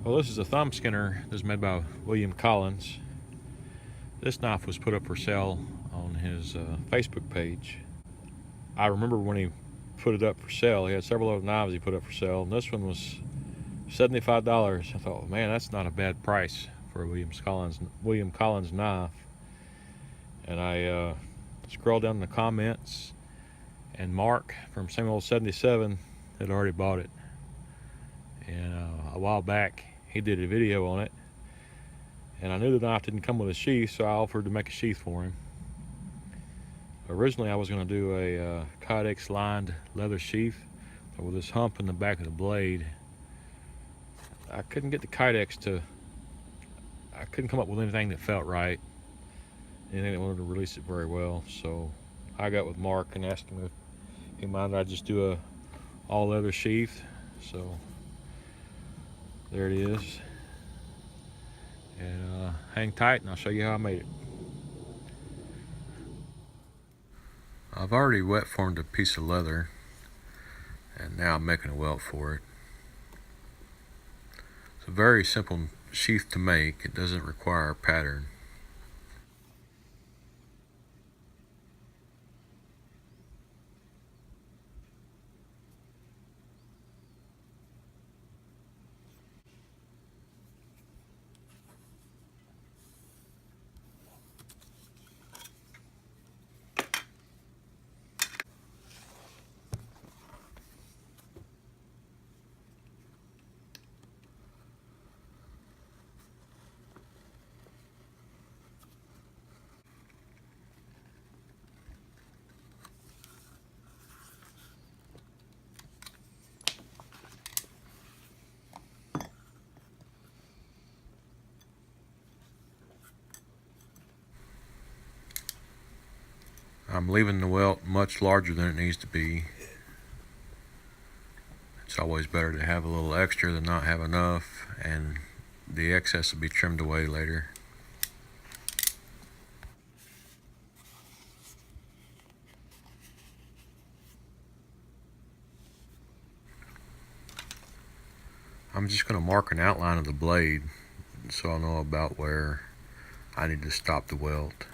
Well, this is a thumb skinner. This is made by William Collins. This knife was put up for sale on his Facebook page. I remember when he put it up for sale, he had several other knives he put up for sale, and this one was $75. I thought, man, that's not a bad price for a William Collins knife. And I scrolled down the comments, and Mark from Same Old 77 had already bought it. And a while back, he did a video on it, and I knew the knife didn't come with a sheath, so I offered to make a sheath for him. Originally, I was going to do a Kydex lined leather sheath, but with this hump in the back of the blade, I couldn't get the Kydex to, I couldn't come up with anything that felt right, anything that wanted to release it very well. So I got with Mark and asked him if he minded I just do a all leather sheath. So there it is. And hang tight and I'll show you how I made it. I've already wet formed a piece of leather, and now I'm making a welt for it. It's a very simple sheath to make. It doesn't require a pattern. I'm leaving the welt much larger than it needs to be. It's always better to have a little extra than not have enough, and the excess will be trimmed away later. I'm just going to mark an outline of the blade so I'll know about where I need to stop the welt.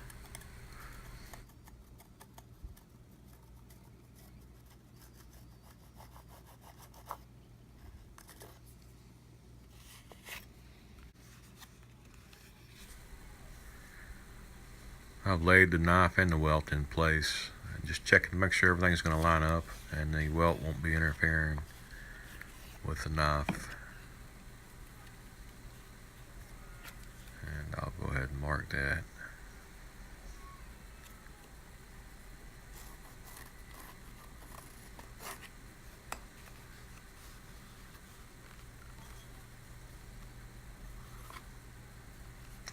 I've laid the knife and the welt in place, just checking to make sure everything's going to line up and the welt won't be interfering with the knife. And I'll go ahead and mark that.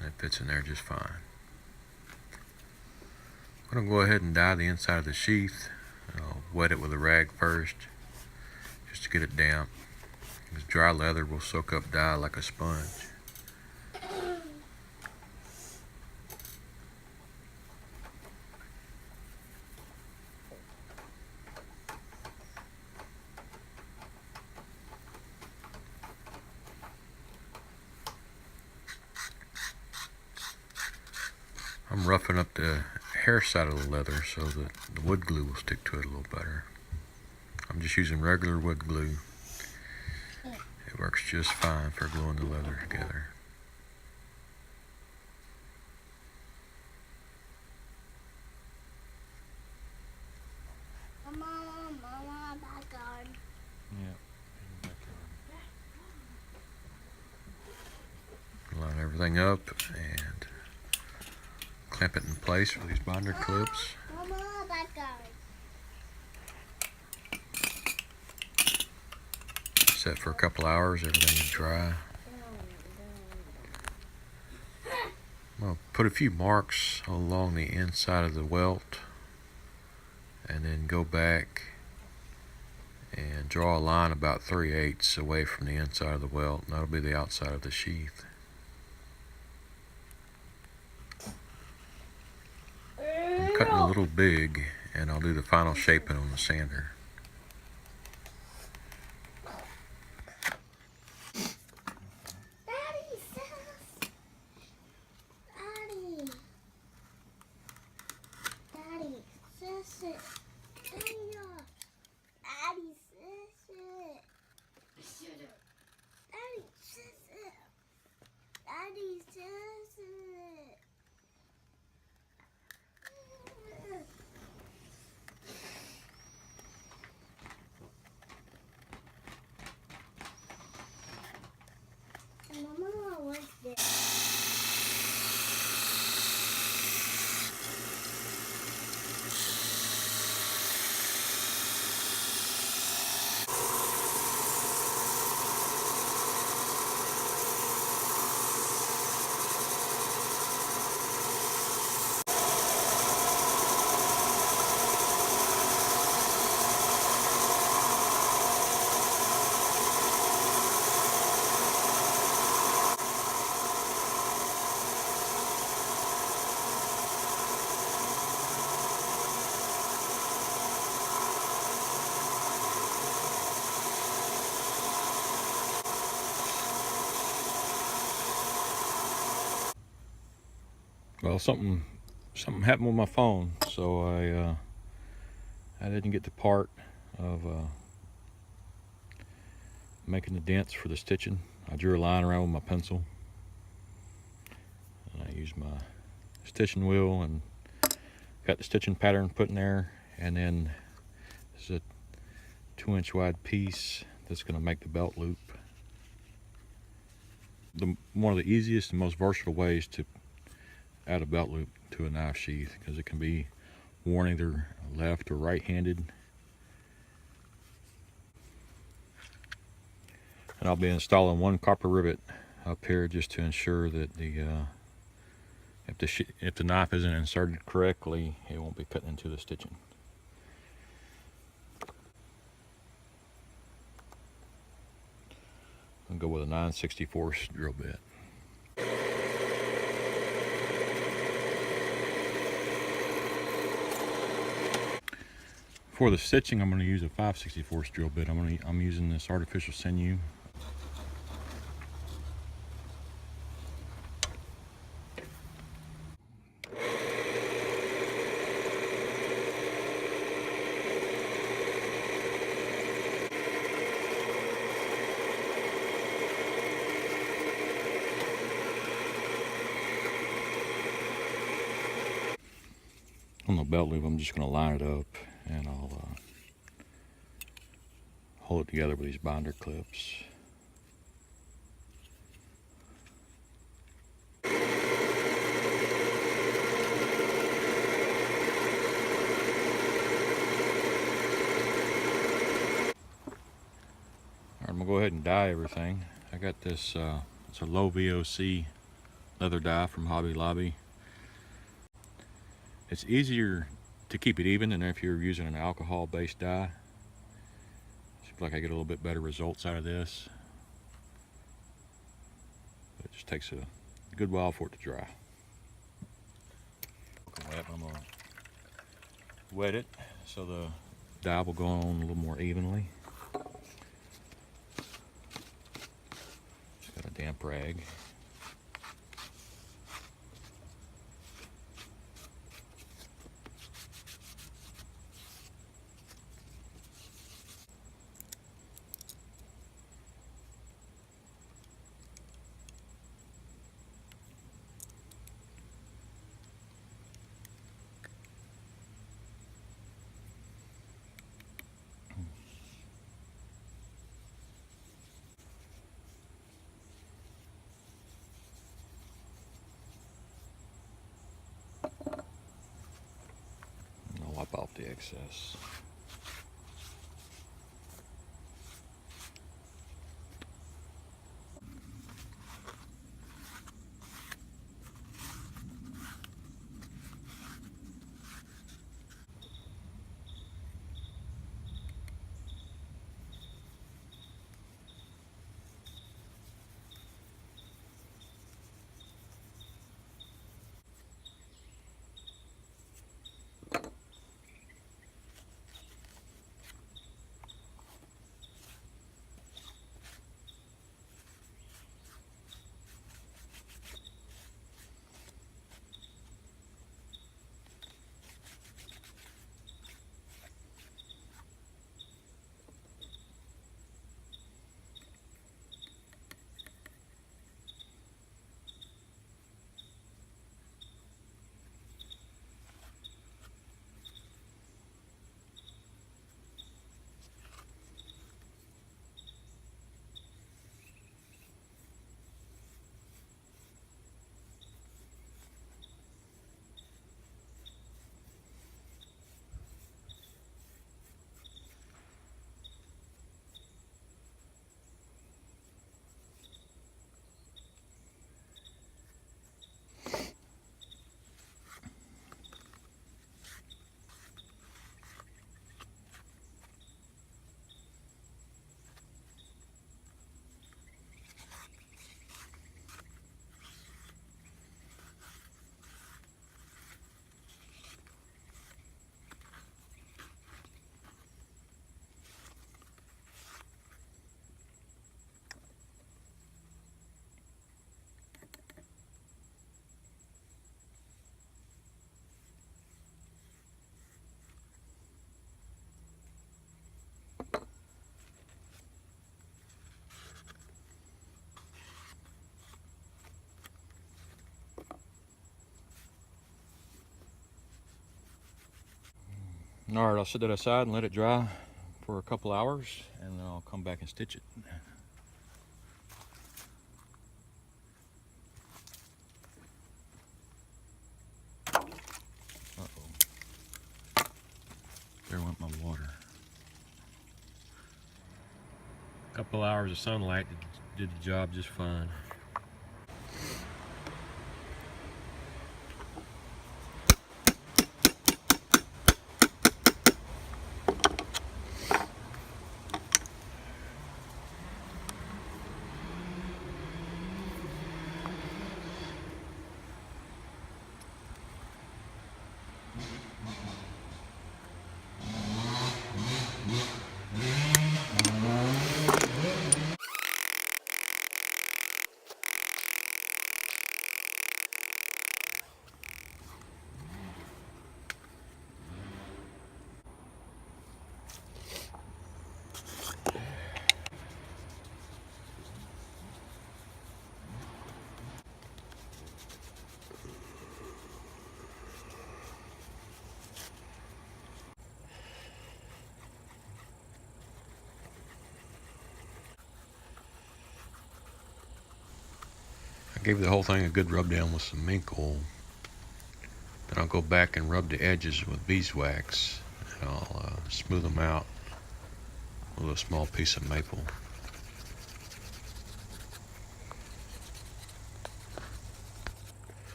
That fits in there just fine. I'm going to go ahead and dye the inside of the sheath. I'll wet it with a rag first, just to get it damp. This dry leather will soak up dye like a sponge. I'm roughing up the hair side of the leather so that the wood glue will stick to it a little better. I'm just using regular wood glue. It works just fine for gluing the leather together. Mama, backyard. Yeah. Line everything up and clamp it in place with these binder clips. Mama, backyard. Set for a couple hours, everything is dry. I'm going to put a few marks along the inside of the welt and then go back and draw a line about 3/8 away from the inside of the welt, and that'll be the outside of the sheath. I'm cutting a little big, and I'll do the final shaping on the sander. Well, something happened with my phone, so I didn't get the part of making the dents for the stitching. I drew a line around with my pencil, and I used my stitching wheel and got the stitching pattern put in there. And then this is a 2-inch wide piece that's going to make the belt loop. One of the easiest and most versatile ways to add a belt loop to a knife sheath, because it can be worn either left or right-handed. And I'll be installing one copper rivet up here just to ensure that if the knife isn't inserted correctly, it won't be cutting into the stitching. I'll go with a 9/64 drill bit. For the stitching, I'm going to use a 5/64 drill bit. I'm using this artificial sinew. On the belt loop, I'm just going to line it up, and I'll hold it together with these binder clips. Alright, I'm going to go ahead and dye everything. I got this, it's a low VOC leather dye from Hobby Lobby. It's easier to keep it even than if you're using an alcohol-based dye. Seems like I get a little bit better results out of this. But it just takes a good while for it to dry. I'm going to wet it so the dye will go on a little more evenly. Just got a damp rag. I'll wipe off the excess. Alright, I'll set that aside and let it dry for a couple hours, and then I'll come back and stitch it. Uh-oh. There went my water. A couple hours of sunlight did the job just fine. I gave the whole thing a good rub down with some mink oil. Then I'll go back and rub the edges with beeswax, and I'll smooth them out with a small piece of maple.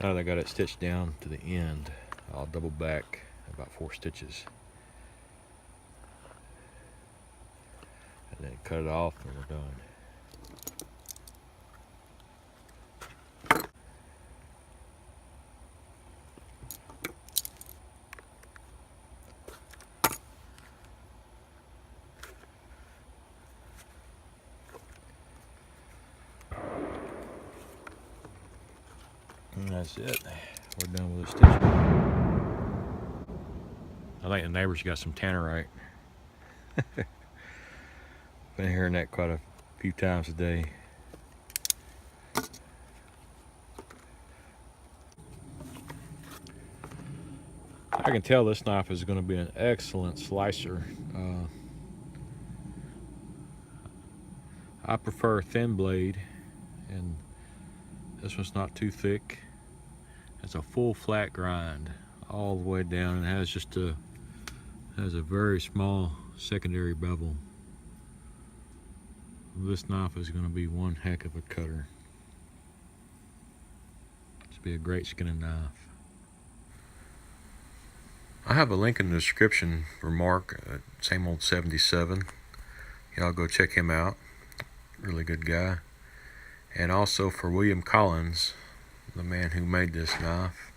Now that I got it stitched down to the end, I'll double back about 4 stitches. And then cut it off and we're done. And that's it. We're done with the stitching. I think the neighbors got some tannerite. Been hearing that quite a few times a day. I can tell this knife is going to be an excellent slicer. I prefer a thin blade, and this one's not too thick. It's a full flat grind all the way down, and has a very small secondary bevel. This knife is going to be one heck of a cutter. It's be a great skinning knife. I have a link in the description for Mark, same old 77. Y'all go check him out. Really good guy. And also for William Collins, the man who made this knife.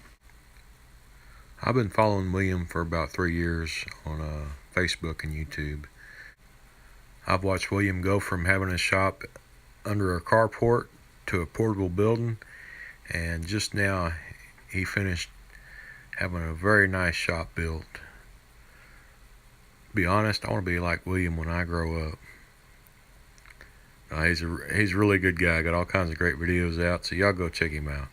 I've been following William for about 3 years on Facebook and YouTube. I've watched William go from having a shop under a carport to a portable building, and just now he finished having a very nice shop built. To be honest, I want to be like William when I grow up. He's a really good guy. Got all kinds of great videos out, so y'all go check him out.